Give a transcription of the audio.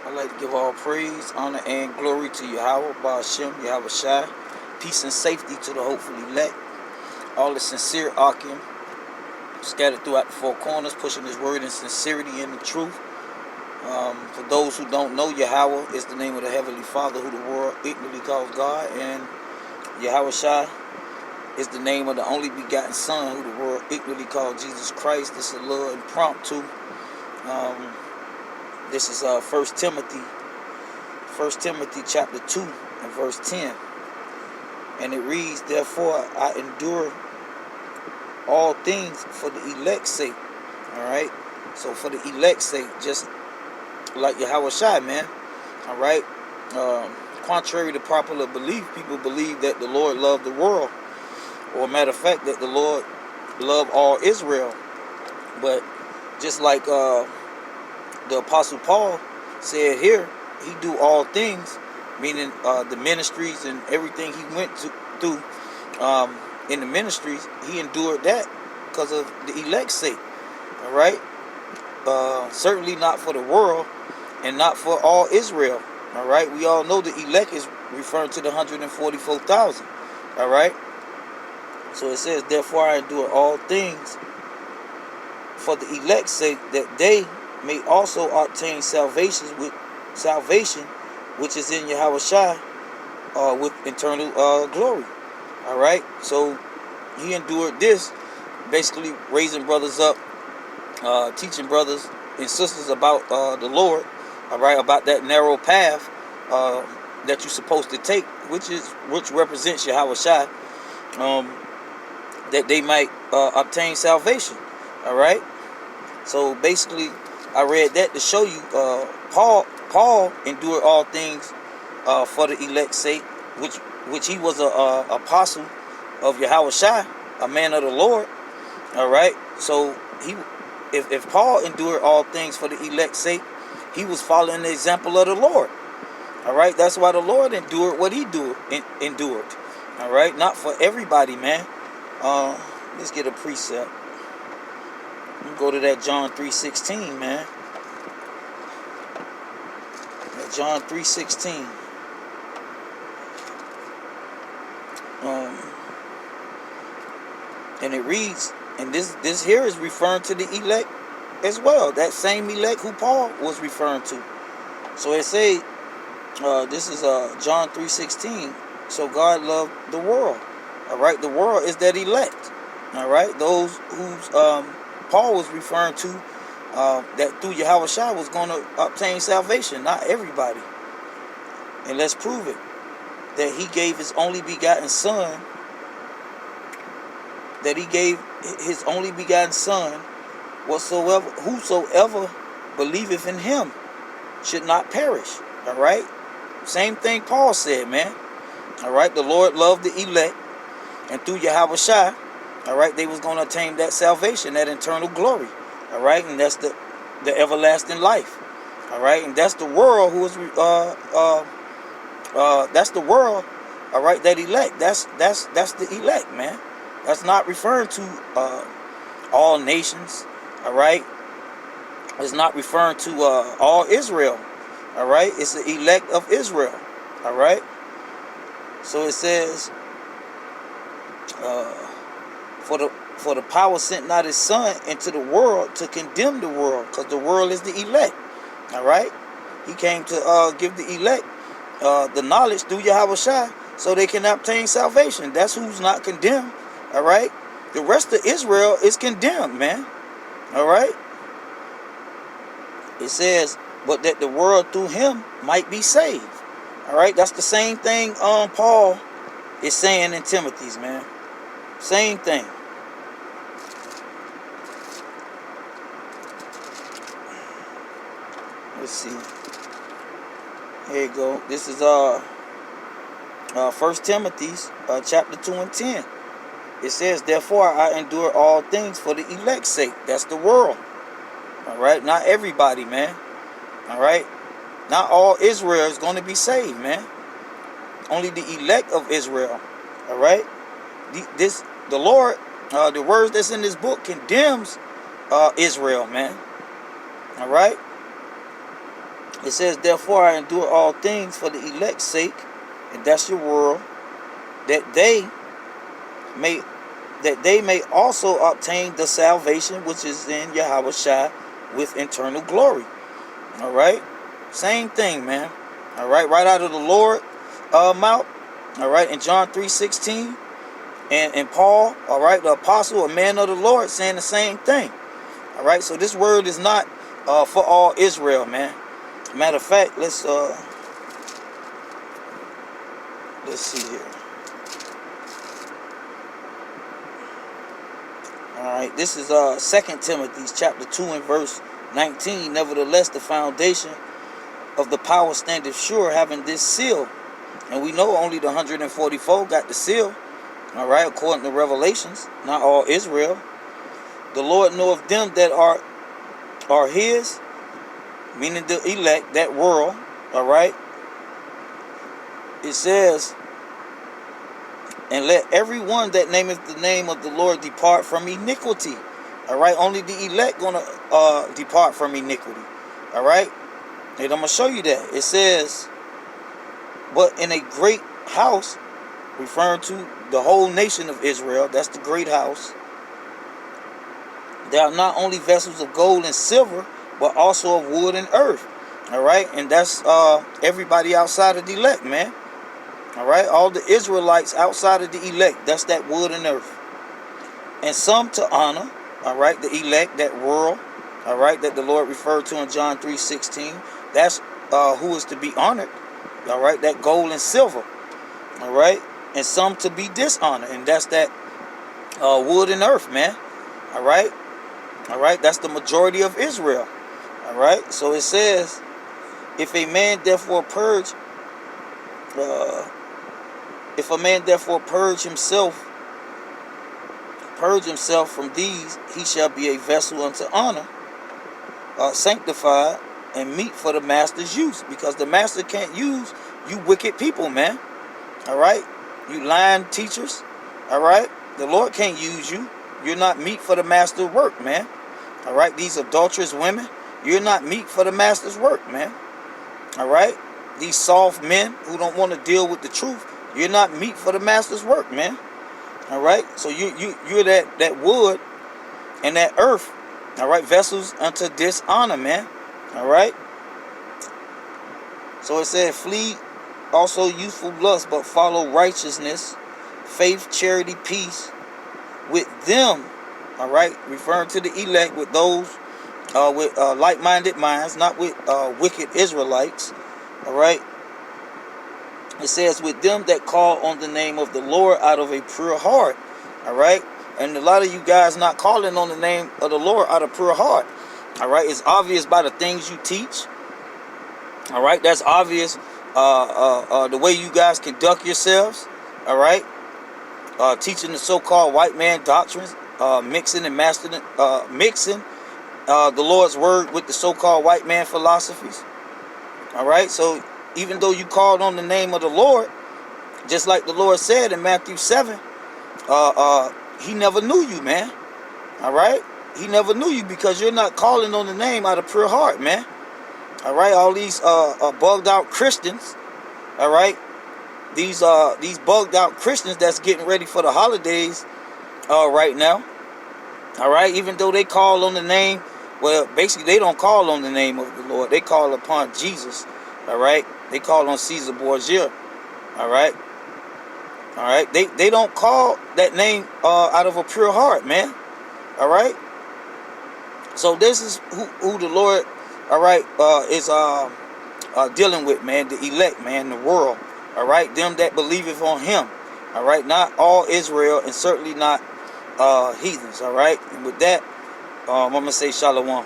I'd like to give all praise, honor, and glory to Yahweh, Ba'ashem, Yahweh Shai. Peace and safety to the hopefully elect. All the sincere Akim scattered throughout the four corners, pushing his word in sincerity and the truth. For those who don't know, Yahweh is the name of the Heavenly Father who the world ignorantly calls God, and Yahweh Shai is the name of the only begotten Son who the world ignorantly calls Jesus Christ. This is a little impromptu. This is 1 Timothy chapter 2 and verse 10. And it reads, "Therefore I endure all things for the elect's sake." Alright? So for the elect's sake, just like Yahweh Shai, man. Alright? Contrary to popular belief, people believe that the Lord loved the world. Or a matter of fact, that the Lord loved all Israel. But just like the Apostle Paul said here, he do all things, meaning the ministries and everything he went through in the ministries, he endured that because of the elect's sake. All right? Certainly not for the world and not for all Israel. All right? We all know the elect is referring to the 144,000. All right? So it says, "Therefore I endure all things for the elect's sake, that they may also obtain salvation which is in Yahweh Shai with eternal glory." All right, so he endured this, basically raising brothers up, teaching brothers and sisters about the Lord. All right, about that narrow path that you're supposed to take, which represents Yahweh Shai, that they might obtain salvation. All right, so basically, I read that to show you Paul endured all things for the elect's sake, which he was a apostle of Yahweh Shai, a man of the Lord. All right, so if Paul endured all things for the elect's sake, he was following the example of the Lord. All right, that's why the Lord endured what he endured. All right, not for everybody, man. Let's get a precept. Go to that John 3:16, man. That John 3:16. And it reads, and this here is referring to the elect as well. That same elect who Paul was referring to. So it say, this is John 3:16. So God loved the world. All right, the world is that elect. All right, those who's Paul was referring to, that through Yahweh Shai was going to obtain salvation, not everybody. And let's prove it. That he gave his only begotten Son, whosoever believeth in him should not perish. All right? Same thing Paul said, man. All right? The Lord loved the elect, and through Yahweh Shai, all right, they was going to attain that salvation, that eternal glory. All right, and that's the everlasting life. All right, and that's the world who is that's the world. All right, that elect. That's the elect, man. That's not referring to all nations. All right, it's not referring to all Israel. All right, it's the elect of Israel. All right, so it says. For the power sent not his Son into the world to condemn the world, because the world is the elect. All right, he came to give the elect the knowledge through Yahweh Shai, so they can obtain salvation. That's who's not condemned. All right, the rest of Israel is condemned, man. All right, it says, but that the world through him might be saved. All right, that's the same thing Paul is saying in Timothy's, man. Same thing. Let's see. Here you go. This is 1 Timothy's chapter 2 and 10. It says, "Therefore I endure all things for the elect's sake." That's the world. All right, not everybody, man. All right, not all Israel is going to be saved, man. Only the elect of Israel. All right. The Lord, the words that's in this book condemns Israel, man. All right. It says, therefore I endure all things for the elect's sake, and that's your world, that they may also obtain the salvation which is in Yahweh Shai with eternal glory. All right, same thing, man. All right, right out of the Lord mouth. All right, in John 3:16, and Paul, all right, the apostle, a man of the Lord, saying the same thing. All right, so this word is not for all Israel, man. Matter of fact, let's see here. All right, this is 2 Timothy chapter 2 and verse 19. Nevertheless, the foundation of the power standeth sure, having this seal. And we know only the 144 got the seal. All right, according to Revelations, not all Israel. The Lord knoweth them that are his, meaning the elect, that world. All right. It says, and let everyone that nameth the name of the Lord depart from iniquity. All right, only the elect gonna depart from iniquity. All right, and I'm gonna show you that. It says, but in a great house, referring to the whole nation of Israel, that's the great house, there are not only vessels of gold and silver, but also of wood and earth. All right, and that's everybody outside of the elect, man. All right, all the Israelites outside of the elect, that's that wood and earth. And some to honor, all right, the elect, that world, all right, that the Lord referred to in John 3:16. That's who is to be honored, all right, that gold and silver, all right. And some to be dishonored, and that's that wood and earth, man. All right, that's the majority of Israel. All right, so it says, if a man therefore purge himself from these, he shall be a vessel unto honor, sanctified and meet for the master's use, because the master can't use you wicked people, man. All right, you lying teachers. All right, the Lord can't use you. You're not meet for the master's work, man. All right, these adulterous women, you're not meet for the master's work, man. All right, these soft men who don't want to deal with the truth, you're not meet for the master's work, man. All right, so you're that wood and that earth. All right, vessels unto dishonor, man. All right, so it said, flee also youthful lust, but follow righteousness, faith, charity, peace with them. All right, referring to the elect, with those with like-minded minds, not with wicked Israelites. All right, it says, with them that call on the name of the Lord out of a pure heart. All right, and a lot of you guys not calling on the name of the Lord out of pure heart. All right, it's obvious by the things you teach. All right, that's obvious. The way you guys conduct yourselves. All right, teaching the so-called white man doctrines, mixing the Lord's word with the so-called white man philosophies. All right, so even though you called on the name of the Lord, just like the Lord said in Matthew 7, he never knew you, man. All right, he never knew you, because you're not calling on the name out of pure heart, man. All right, all these bugged out Christians. All right, these bugged out Christians that's getting ready for the holidays right now. All right, even though they call on the name, well, basically they don't call on the name of the Lord. They call upon Jesus. All right, they call on Caesar Borgia. All right, they don't call that name out of a pure heart, man. All right, so this is who the Lord, all right, is dealing with, man. The elect, man, the world. All right, them that believeth on him. All right, not all Israel, and certainly not heathens. All right, and with that, I'm gonna say shalom.